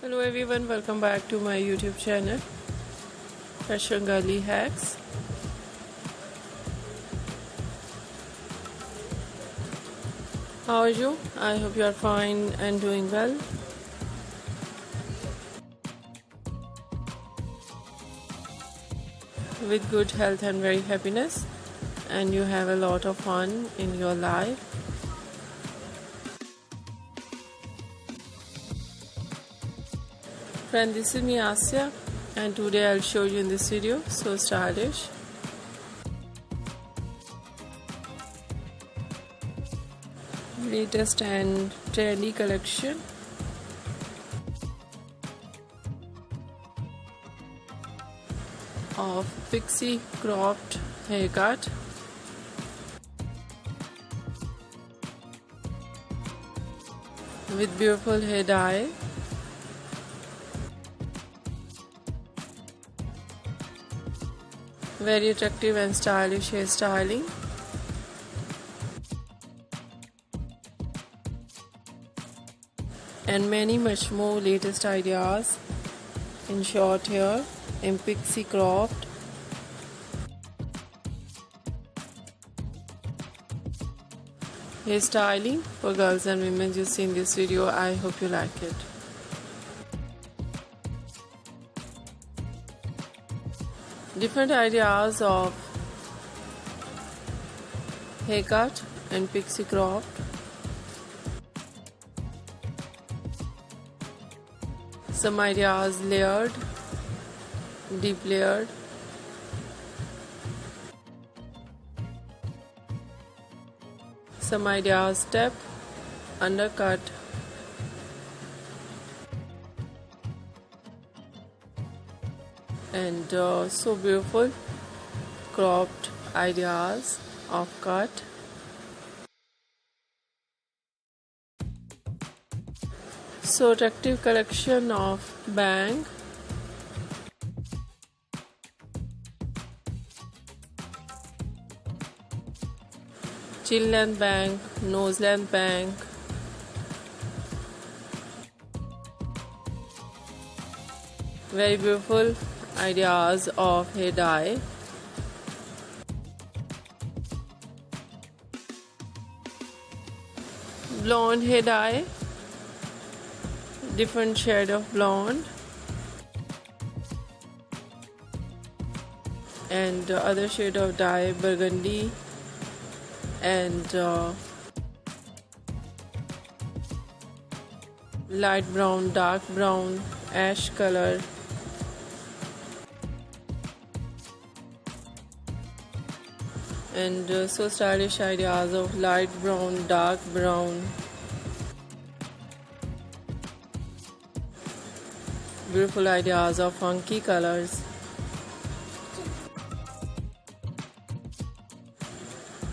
Hello everyone, welcome back to my YouTube channel Fashion Girly Hacks. How are you? I hope you are fine and doing well. With good health and very happiness, and you have a lot of fun in your life. Friend, this is me Asya, and today I'll show you in this video. So stylish. Latest and trendy collection. Of Pixie cropped haircut. With beautiful hair dye. Very attractive and stylish hairstyling. And many much more latest ideas in short hair, in pixie cropped. Hairstyling for girls and women you see in this video. I hope you like it. Different ideas of haircut and pixie cropped. Some ideas layered, deep layered. Some ideas step, undercut. And so beautiful cropped ideas of cut. So attractive collection of bang. Chin length bang, nose length bang. Very beautiful ideas of hair dye. Blonde hair dye. Different shade of blonde. And other shade of dye, burgundy. And light brown, dark brown, ash color. And so stylish ideas of light brown, dark brown. Beautiful ideas of funky colors.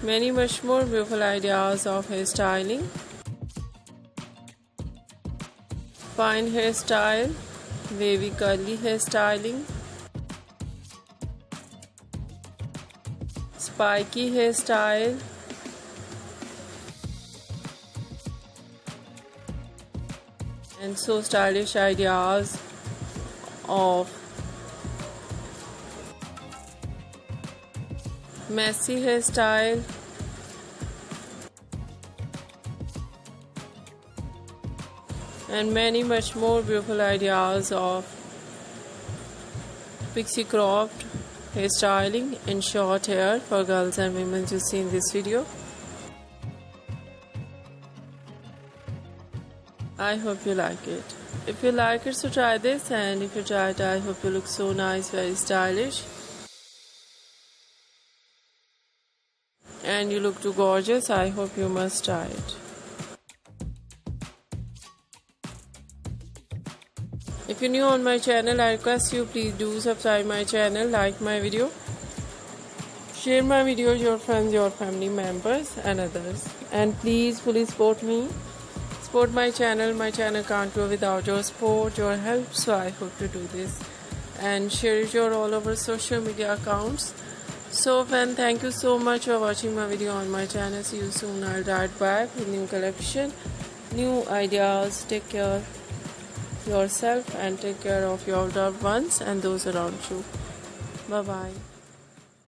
Many much more beautiful ideas of hairstyling. Fine hairstyle, wavy curly hairstyling. Spiky hairstyle. And so stylish ideas of messy hairstyle. And many much more beautiful ideas of pixie cropped hairstyling in short hair for girls and women you see in this video. I hope you like it. If you like it, so try this, and if you try it, I hope you look so nice, very stylish. And you look too gorgeous. I hope you must try it. If you're new on my channel, I request you please do subscribe my channel, like my video, share my video with your friends, your family members and others. And please fully support me. Support my channel. My channel can't grow without your support, your help. So I hope to do this. And share it your all over social media accounts. So friend, thank you so much for watching my video on my channel. See you soon. I'll write back with new collection, new ideas. Take care. yourself and take care of your loved ones and those around you. Bye bye.